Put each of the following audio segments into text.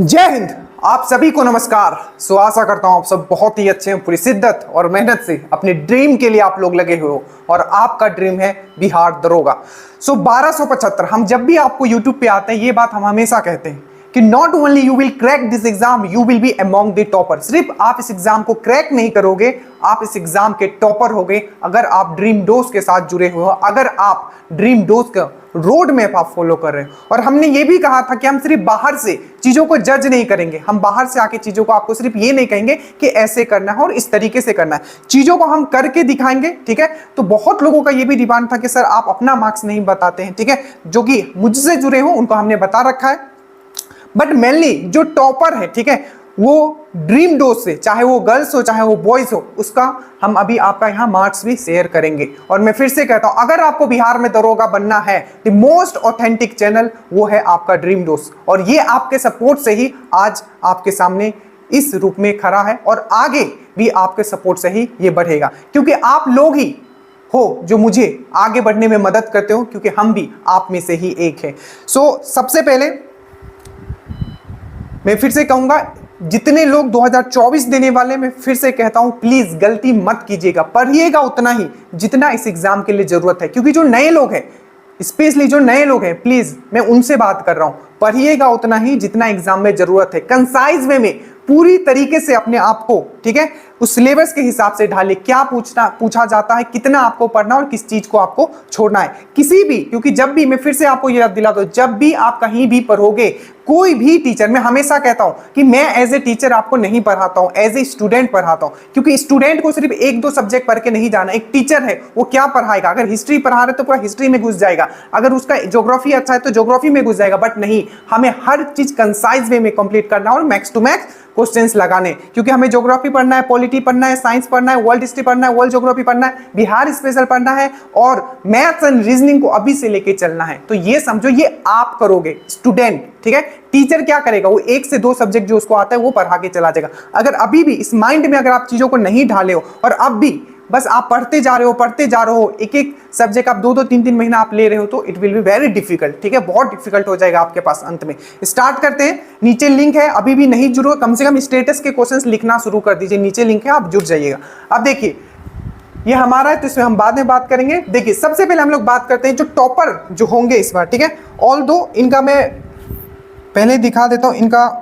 जय हिंद। आप सभी को नमस्कार। आशा करता हूं आप सब बहुत ही अच्छे हैं, पूरी शिद्दत और मेहनत से अपने ड्रीम के लिए आप लोग लगे हुए हो और आपका ड्रीम है बिहार दरोगा। 1275। हम जब भी आपको यूट्यूब पे आते हैं ये बात हम हमेशा कहते हैं कि not only you will crack this exam, you will be among the topper. सिर्फ आप इस एग्जाम को क्रैक नहीं करोगे, आप इस एग्जाम के टॉपर होगे अगर आप ड्रीम डोज के साथ जुड़े हुए हो, अगर आप ड्रीम डोज का रोड मैप आप फॉलो कर रहे हो। और हमने ये भी कहा था कि हम सिर्फ बाहर से चीजों को जज नहीं करेंगे, हम बाहर से आके चीजों को आपको सिर्फ ये नहीं कहेंगे कि ऐसे करना है और इस तरीके से करना है, चीजों को हम करके दिखाएंगे। ठीक है, तो बहुत लोगों का ये भी डिमांड था कि सर आप अपना मार्क्स नहीं बताते हैं। ठीक है, जो कि मुझसे जुड़े हो उनको हमने बता रखा है, बट मेनली जो टॉपर है, ठीक है, वो ड्रीम डोज से, चाहे वो गर्ल्स हो चाहे वो बॉयज हो, उसका हम अभी आपका यहाँ मार्क्स भी शेयर करेंगे। और मैं फिर से कहता हूं, अगर आपको बिहार में दरोगा बनना है, द मोस्ट ऑथेंटिक चैनल वो है आपका ड्रीम डोज। और ये आपके सपोर्ट से ही आज आपके सामने इस रूप में खड़ा है और आगे भी आपके सपोर्ट से ही ये बढ़ेगा, क्योंकि आप लोग ही हो जो मुझे आगे बढ़ने में मदद करते हो, क्योंकि हम भी आप में से ही एक है। सबसे पहले मैं फिर से कहूंगा, जितने लोग 2024 देने वाले, मैं फिर से कहता हूं प्लीज गलती मत कीजिएगा, पढ़िएगा उतना ही जितना इस एग्जाम के लिए जरूरत है। क्योंकि जो नए लोग हैं, स्पेशली जो नए लोग हैं, प्लीज मैं उनसे बात कर रहा हूं, पढ़िएगा उतना ही जितना एग्जाम में जरूरत है। कंसाइज वे में पूरी तरीके से अपने आप को, ठीक है, उस सिलेबस के हिसाब से ढालिए, क्या पूछा जाता है, कितना आपको पढ़ना और किस चीज को आपको छोड़ना है, किसी भी। क्योंकि जब भी, मैं फिर से आपको याद दिला दूं, जब भी आप कहीं भी पढ़ोगे, कोई भी टीचर, मैं हमेशा कहता हूं कि मैं एज ए टीचर आपको नहीं पढ़ाता हूं, एज ए स्टूडेंट पढ़ाता हूं। क्योंकि स्टूडेंट को सिर्फ एक दो सब्जेक्ट पढ़ के नहीं जाना, एक टीचर है वो क्या पढ़ाएगा। अगर हिस्ट्री पढ़ा रहे तो पूरा हिस्ट्री में घुस जाएगा, अगर उसका ज्योग्राफी अच्छा है तो ज्योग्राफी में घुस जाएगा, बट नहीं, हमें हर चीज कंसाइज वे में कंप्लीट करना और मैक्स टू मैक्स क्वेश्चंस लगाने। क्योंकि हमें ज्योग्राफी पढ़ना है, पॉलिटी पढ़ना है, साइंस पढ़ना है, वर्ल्ड हिस्ट्री पढ़ना है, वर्ल्ड ज्योग्राफी पढ़ना है, बिहार स्पेशल पढ़ना है और मैथ्स एंड रीजनिंग को अभी से लेके चलना है। तो ये समझो, ये आप करोगे स्टूडेंट। ठीक है, टीचर क्या करेगा, वो एक से दो सब्जेक्ट जो उसको आता है वो पढ़ा के चला जाएगा। अगर अभी भी इस माइंड में अगर आप चीजों को नहीं ढाले हो और अब भी बस आप पढ़ते जा रहे हो, एक एक सब्जेक्ट आप दो तीन महीना आप ले रहे हो, तो it will be very difficult. ठीक है, बहुत डिफिकल्ट हो जाएगा आपके पास अंत में। स्टार्ट करते हैं, नीचे लिंक है, अभी भी नहीं जुड़ो, कम से कम स्टेटस के क्वेश्चंस लिखना शुरू कर दीजिए, नीचे लिंक है, आप जुड़ जाइएगा। अब देखिए, ये हमारा है तो इसमें हम बाद में बात करेंगे। देखिए, सबसे पहले हम लोग बात करते हैं जो टॉपर जो होंगे इस बार। ठीक है, ऑल दो इनका मैं पहले दिखा देता हूं, इनका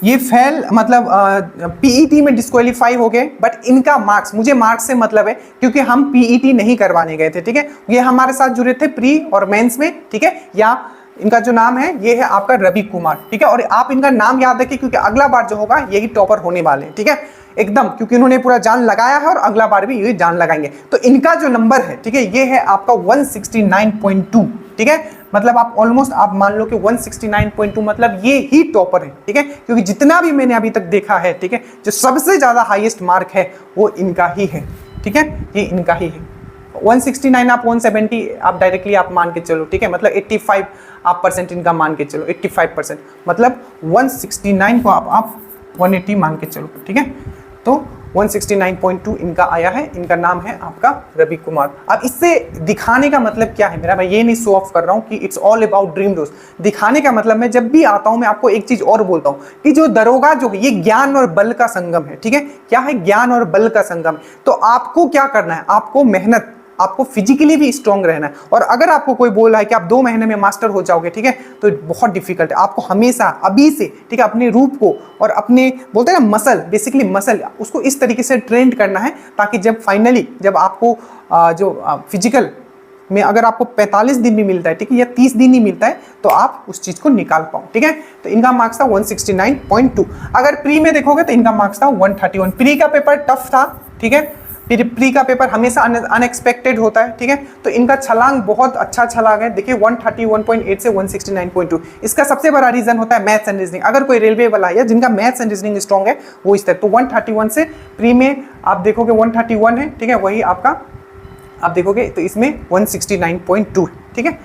ये फेल, मतलब पीईटी में डिस्क्वालीफाई हो गए, बट इनका मार्क्स, मुझे मार्क्स से मतलब है क्योंकि हम पीईटी नहीं करवाने गए थे। ठीक है, ये हमारे साथ जुड़े थे प्री और मेंस में। ठीक है, या इनका जो नाम है ये है आपका रवि कुमार। ठीक है, और आप इनका नाम याद रखिए क्योंकि अगला बार जो होगा यही टॉपर होने वाले हैं। ठीक है, एकदम, क्योंकि इन्होंने पूरा जान लगाया है और अगला बार भी ये जान लगाएंगे। तो इनका जो नंबर है, ठीक है, ये है आपका 169.2। ठीक है, मतलब आप ऑलमोस्ट आप मान लो कि 169.2 मतलब ये ही टॉपर है। ठीक है, क्योंकि जितना भी मैंने अभी तक देखा है, ठीक है, जो सबसे ज्यादा हाईएस्ट मार्क है वो इनका ही है। ठीक है, ये इनका ही है। 169 आप 170 आप डायरेक्टली आप मान के चलो। ठीक है, मतलब 85 आप परसेंट इनका मान के चलो, 85%, मतलब 169 को आप 180 मान के चलो। ठीक है, तो 169.2 इनका आया है। इनका नाम है आपका रवि कुमार। अब इससे दिखाने का मतलब क्या है मेरा, मैं ये नहीं शो ऑफ कर रहा हूँ कि it's all about dream dose. दिखाने का मतलब, मैं जब भी आता हूँ मैं आपको एक चीज और बोलता हूँ कि जो दरोगा जो है ये ज्ञान और बल का संगम है। ठीक है, क्या है, ज्ञान और बल का संगम। तो आपको क्या करना है, आपको मेहनत, आपको फिजिकली भी स्ट्रांग रहना है। और अगर आपको कोई बोल रहा है कि आप 2 महीने में मास्टर हो जाओगे, ठीक है, तो बहुत डिफिकल्ट है। आपको हमेशा अभी से, ठीक है, अपने रूप को और अपने, बोलते हैं ना मसल, बेसिकली मसल, उसको इस तरीके से ट्रेंड करना है ताकि जब फाइनली जब आपको जो फिजिकल में अगर आपको 45 दिन भी मिलता है, ठीक है, या 30 दिन ही मिलता है, तो आप उस चीज को निकाल पाओ। ठीक है, तो इनका मार्क्स था 169.2। अगर प्री में देखोगे तो इनका मार्क्स था 131। प्री का पेपर टफ था। ठीक है, प्री का पेपर हमेशा अनएक्सपेक्टेड होता है। ठीक है, तो इनका छलांग बहुत अच्छा छलांग है। देखिए 131.8 से 169.2। इसका सबसे बड़ा रीजन होता है मैथ्स एंड रीजनिंग। अगर कोई रेलवे वाला है या जिनका मैथ्स एंड रीजनिंग स्ट्रॉन्ग है वो इस तरह, तो 131 से प्री में आप देखोगे 131 है। ठीक है, वही आपका आप देखोगे तो इसमें 169.2 है। ठीक है,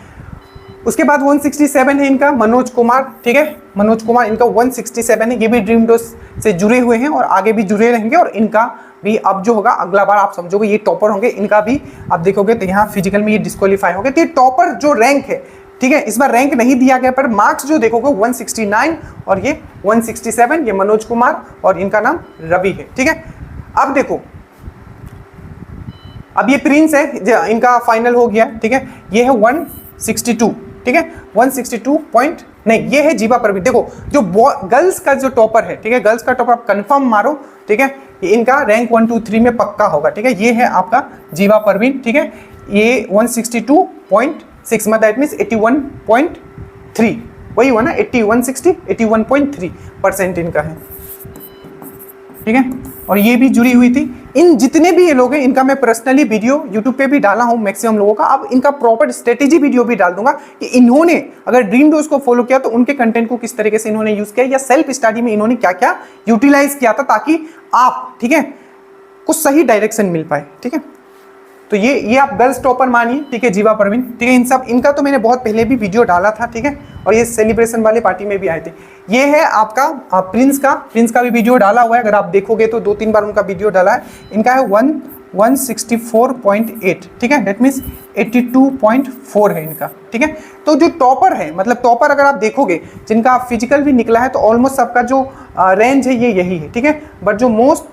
उसके बाद 167 है इनका मनोज कुमार। ठीक है, मनोज कुमार इनका 167 है। ये भी ड्रीम डोज से जुड़े हुए हैं और आगे भी जुड़े रहेंगे और इनका भी अब जो होगा अगला बार आप समझोगे ये टॉपर होंगे। इनका भी आप देखोगे तो यहाँ फिजिकल में ये डिस्क्वालीफाई हो गए। तो ये टॉपर जो रैंक है ठीक है, इस बार रैंक नहीं दिया गया, पर मार्क्स जो देखोगे 169 और ये 167, ये मनोज कुमार और इनका नाम रवि है। ठीक है, अब देखो, अब ये प्रिंस है, इनका फाइनल हो गया। ठीक है, ये है 162। ठीक है, 162 पॉइंट नहीं, ये है जीवा परवीन। देखो जो गर्ल्स का जो टॉपर है, ठीक है, गर्ल्स का टॉपर आप कंफर्म मारो। ठीक है, इनका रैंक 1 2 3 में पक्का होगा। ठीक है, ये है आपका जीवा परवीन। ठीक है, ये 162.6 मतलब दैट मीन्स 81.3, वही हुआ ना, 81% इनका है। ठीक है, और ये भी जुड़ी हुई थी। इन जितने भी ये लोग हैं, इनका मैं पर्सनली वीडियो यूट्यूब पे भी डाला हूं मैक्सिमम लोगों का। अब इनका प्रॉपर स्ट्रेटेजी वीडियो भी डाल दूंगा कि इन्होंने अगर ड्रीम डोज को फॉलो किया तो उनके कंटेंट को किस तरीके से इन्होंने यूज किया, या सेल्फ स्टडी में इन्होंने क्या क्या यूटिलाइज किया था, ताकि आप, ठीक है, कुछ सही डायरेक्शन मिल पाए। ठीक है, तो ये आप गर्ल्स टॉपर मानिए। ठीक है, जीवा परवीन। ठीक है, इन सब इनका तो मैंने बहुत पहले भी वीडियो डाला था। ठीक है, और ये सेलिब्रेशन वाले पार्टी में भी आए थे। ये है आपका प्रिंस का भी वीडियो डाला हुआ है, अगर आप देखोगे तो 2-3 बार उनका वीडियो डाला है। इनका है 164.8। ठीक है, दैट मीन्स 82.4 है इनका। ठीक है, तो जो टॉपर है, मतलब टॉपर अगर आप देखोगे, जिनका फिजिकल भी निकला है, तो ऑलमोस्ट सबका जो रेंज है ये यही है। ठीक है, बट जो मोस्ट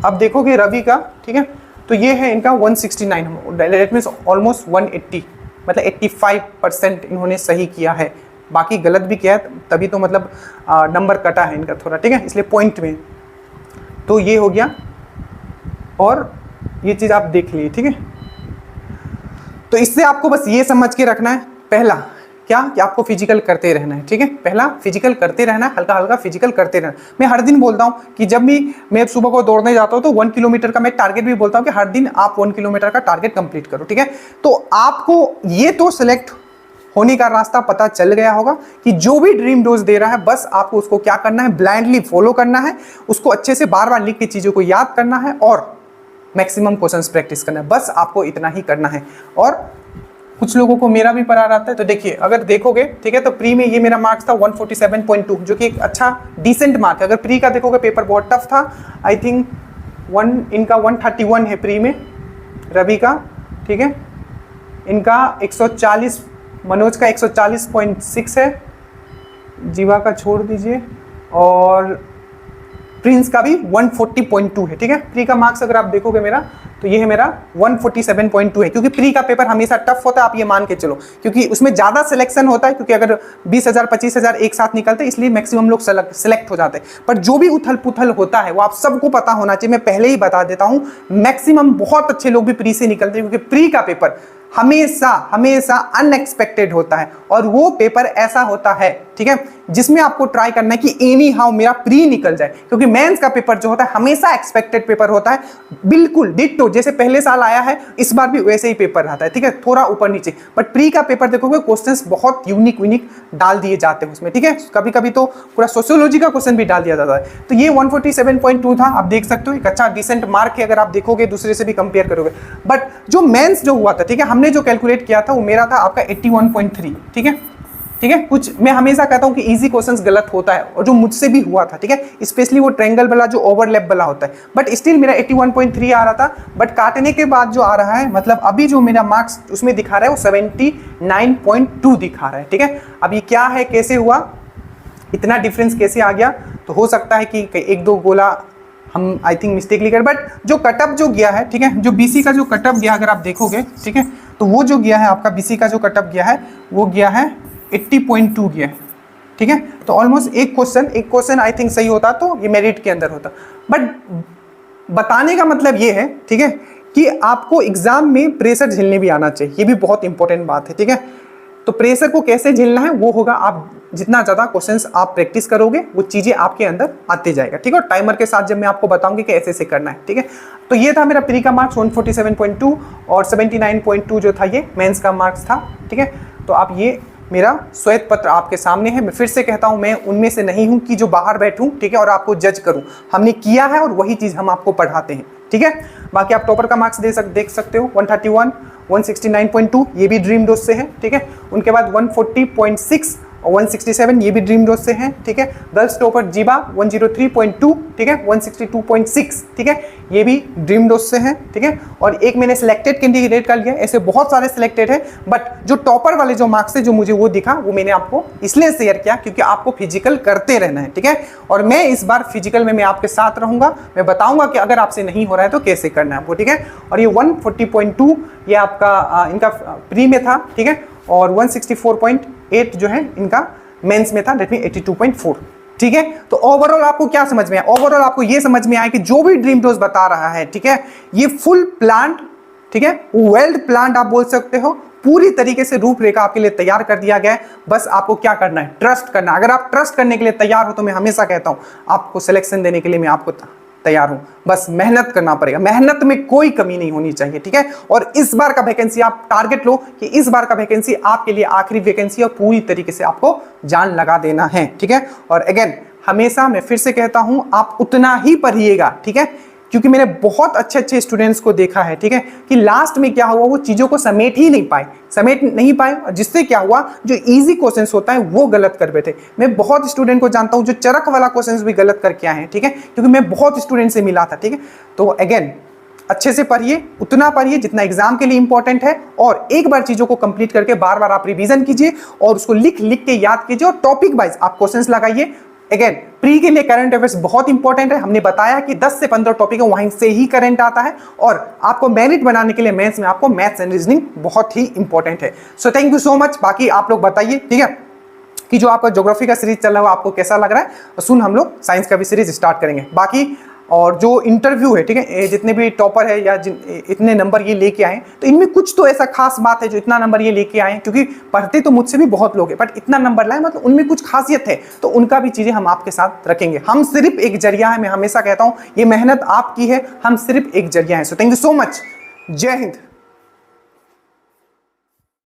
आप देखोगे रवि का, ठीक है, तो ये है इनका 169, दैट मीन्स ऑलमोस्ट 180, मतलब 85% इन्होंने सही किया है। बाकी गलत भी किया है, तभी तो मतलब नंबर कटा है इनका थोड़ा। ठीक है, इसलिए पॉइंट में, तो ये हो गया। और ये चीज़ आप देख लीजिए। ठीक है, तो इससे आपको बस ये समझ के रखना है, पहला क्या कि आपको फिजिकल करते रहना है। ठीक है, पहला फिजिकल करते रहना है, हल्का हल्का फिजिकल करते रहना। मैं हर दिन बोलता हूँ कि जब भी मैं सुबह को दौड़ने जाता हूँ तो 1 किलोमीटर का मैं टारगेट भी बोलता हूँ कि हर दिन आप 1 किलोमीटर का टारगेट कंप्लीट करो। ठीक है, तो आपको ये तो सिलेक्ट होने का रास्ता पता चल गया होगा कि जो भी ड्रीम डोज दे रहा है, बस आपको उसको क्या करना है, ब्लाइंडली फॉलो करना है, उसको अच्छे से बार बार लिख के चीज़ों को याद करना है और मैक्सिमम क्वेश्चंस प्रैक्टिस करना है। बस आपको इतना ही करना है। और कुछ लोगों को मेरा भी पढ़ा रहता है, तो देखिए अगर देखोगे, ठीक है, तो प्री में ये मेरा मार्क्स था 147.2, जो कि एक अच्छा डिसेंट मार्क है। अगर प्री का देखोगे, पेपर बहुत टफ था, आई थिंक इनका 131 है प्री में, रवि का। ठीक है, इनका 140, मनोज का 140.6 है, जीवा का छोड़ दीजिए, और प्रिंस का भी 140.2 है। ठीक है, प्री का मार्क्स अगर आप देखोगे मेरा, तो ये है मेरा 147.2 है, क्योंकि प्री का पेपर हमेशा टफ होता है, आप ये मान के चलो, क्योंकि उसमें ज़्यादा सिलेक्शन होता है, क्योंकि अगर 20,000 25,000 एक साथ निकलते हैं, इसलिए मैक्सिमम लोग सिलेक्ट हो जाते हैं। पर जो भी उथल पुथल होता है वो आप सबको पता होना चाहिए। मैं पहले ही बता देता हूँ, मैक्सिमम बहुत अच्छे लोग भी प्री से निकलते हैं, क्योंकि प्री का पेपर हमेशा हमेशा अनएक्सपेक्टेड होता है, और वो पेपर ऐसा होता है, ठीक है, जिसमें आपको ट्राई करना है कि एनी हाउ मेरा प्री निकल जाए, क्योंकि मेंस का पेपर जो होता है हमेशा एक्सपेक्टेड पेपर होता है, बिल्कुल डिट्टो जैसे पहले साल आया है, इस बार भी वैसे ही पेपर रहता है। ठीक है, थोड़ा ऊपर नीचे, बट प्री का पेपर देखोगे क्वेश्चंस बहुत यूनिक डाल दिए जाते हैं उसमें। ठीक है, कभी कभी तो पूरा सोशियोलॉजी का क्वेश्चन भी डाल दिया जाता है। तो ये 147.2 था, आप देख सकते हो, एक अच्छा डिसेंट मार्क है अगर आप देखोगे, दूसरे से भी कंपेयर करोगे। बट जो मेंस जो हुआ था, ठीक है, हमने जो कैलकुलेट किया था वो मेरा था आपका 81.3। ठीक है, ठीक है, कुछ मैं हमेशा कहता हूं कि इजी क्वेश्चंस गलत होता है, और जो मुझसे भी हुआ था, ठीक है, स्पेशली वो ट्रायंगल वाला जो ओवरलैप वाला होता है, बट स्टिल मेरा 81.3 आ रहा था। बट काटने के बाद जो आ रहा है, मतलब अभी जो मेरा मार्क्स उसमें दिखा रहा है वो 79.2 दिखा रहा है। ठीक है, अब ये क्या है, कैसे हुआ, इतना डिफरेंस कैसे आ गया, तो हो सकता है कि 1-2 गोला हम आई थिंक मिस्टेकली कर, बट जो कटअप जो गया है, ठीक है, जो बीसी का जो कटअप गया अगर आप देखोगे, ठीक है, तो वो जो गया है आपका बीसी का जो कटअप गया है, वो गया है 80.2 गया है। ठीक है, तो ऑलमोस्ट एक क्वेश्चन आई थिंक सही होता तो ये मेरिट के अंदर होता। बट बताने का मतलब ये है, ठीक है, कि आपको एग्जाम में प्रेशर झेलने भी आना चाहिए, ये भी बहुत इंपॉर्टेंट बात है। ठीक है, तो प्रेशर को कैसे झेलना है वो होगा, आप जितना ज़्यादा क्वेश्चंस आप प्रैक्टिस करोगे वो चीज़ें आपके अंदर आते जाएगा। ठीक है, और टाइमर के साथ जब मैं आपको बताऊंगी कि ऐसे करना है। ठीक है, तो ये था मेरा प्री का मार्क्स 147.2, और 79.2 जो था ये मेंस का मार्क्स था। ठीक है, तो आप ये मेरा श्वेत पत्र आपके सामने है। मैं फिर से कहता हूं, मैं उनमें से नहीं हूं कि जो बाहर बैठूं, ठीक है, और आपको जज करूं। हमने किया है और वही चीज़ हम आपको पढ़ाते हैं। ठीक है, बाकी आप टॉपर का मार्क्स देख सकते हो, 131, 169.2 ये भी ड्रीम डोज से है। ठीक है, उनके बाद 140.6 और 167 ये भी ड्रीम डोज से हैं। ठीक है, गर्ल्स टॉपर जीवा 103.2, ठीक है, 162.6, ठीक है, ये भी ड्रीम डोज से है, ठीक है। और एक मैंने सिलेक्टेड कैंडिडेट का लिया, ऐसे बहुत सारे सिलेक्टेड है, बट जो टॉपर वाले जो मार्क्स है जो मुझे वो दिखा वो मैंने आपको इसलिए शेयर किया क्योंकि आपको फिजिकल करते रहना है, ठीक है। और मैं इस बार फिजिकल में मैं आपके साथ रहूंगा, मैं बताऊंगा कि अगर आपसे नहीं हो रहा है तो कैसे करना है आपको, ठीक है। और ये 140.2 ये आपका इनका प्री में था, ठीक है। और 164.8 जो है इनका मेंस में था, डेट मीन 82.4, ठीक है। तो ओवरऑल आपको क्या समझ में आया? ओवरऑल आपको ये समझ में आया कि जो भी ड्रीम डोज बता रहा है, ठीक है, ये फुल प्लान्ड, ठीक है, वेल प्लान्ड आप बोल सकते हो, पूरी तरीके से रूपरेखा आपके लिए तैयार कर दिया गया है। बस आपको क्या करना है? ट्रस्ट करना है। अगर आप ट्रस्ट करने के लिए तैयार हो तो मैं हमेशा कहता हूं आपको सिलेक्शन देने के लिए मैं आपको तैयार हूं, बस मेहनत करना पड़ेगा, मेहनत में कोई कमी नहीं होनी चाहिए, ठीक है। और इस बार का वैकेंसी आप टारगेट लो कि इस बार का वैकेंसी आपके लिए आखिरी वैकेंसी और पूरी तरीके से आपको जान लगा देना है, ठीक है। और अगेन हमेशा मैं फिर से कहता हूं आप उतना ही पढ़िएगा, ठीक है, क्योंकि मैंने बहुत अच्छे अच्छे स्टूडेंट्स को देखा है, ठीक है, कि लास्ट में क्या हुआ, वो चीजों को समेट नहीं पाए, और जिससे क्या हुआ, जो इजी क्वेश्चंस होता है वो गलत कर बैठे। मैं बहुत स्टूडेंट को जानता हूं जो चरक वाला क्वेश्चंस भी गलत करके आए हैं, ठीक है, क्योंकि मैं बहुत स्टूडेंट से मिला था, ठीक है। तो अगेन अच्छे से पढ़िए, उतना पढ़िए जितना एग्जाम के लिए इंपॉर्टेंट है, और एक बार चीजों को कंप्लीट करके बार बार आप रिवीजन कीजिए और उसको लिख लिख के याद कीजिए, और टॉपिक वाइज आप क्वेश्चंस लगाइए। अगेन प्री के लिए करंट अफेयर्स बहुत इंपॉर्टेंट है, हमने बताया कि 10 से 15 टॉपिक है, वहीं से ही करंट आता है, और आपको मेरिट बनाने के लिए मेंस में आपको मैथ्स एंड रीजनिंग बहुत ही इंपॉर्टेंट है। So thank you so much. बाकी आप लोग बताइए, ठीक है, कि जो आपका ज्योग्राफी का सीरीज चल रहा है आपको कैसा लग रहा है। सुन हम लोग साइंस का भी सीरीज स्टार्ट करेंगे। बाकी और जो इंटरव्यू है, ठीक है, जितने भी टॉपर है या इतने नंबर ये लेके आए, तो इनमें कुछ तो ऐसा खास बात है जो इतना नंबर ये लेके आए, क्योंकि पढ़ते तो मुझसे भी बहुत लोग हैं, बट इतना नंबर लाए, मतलब उनमें कुछ खासियत है, तो उनका भी चीजें हम आपके साथ रखेंगे। हम सिर्फ एक जरिया है, मैं हमेशा कहता हूं ये मेहनत आपकी है, हम सिर्फ एक जरिया है। So thank you so much. जय हिंद।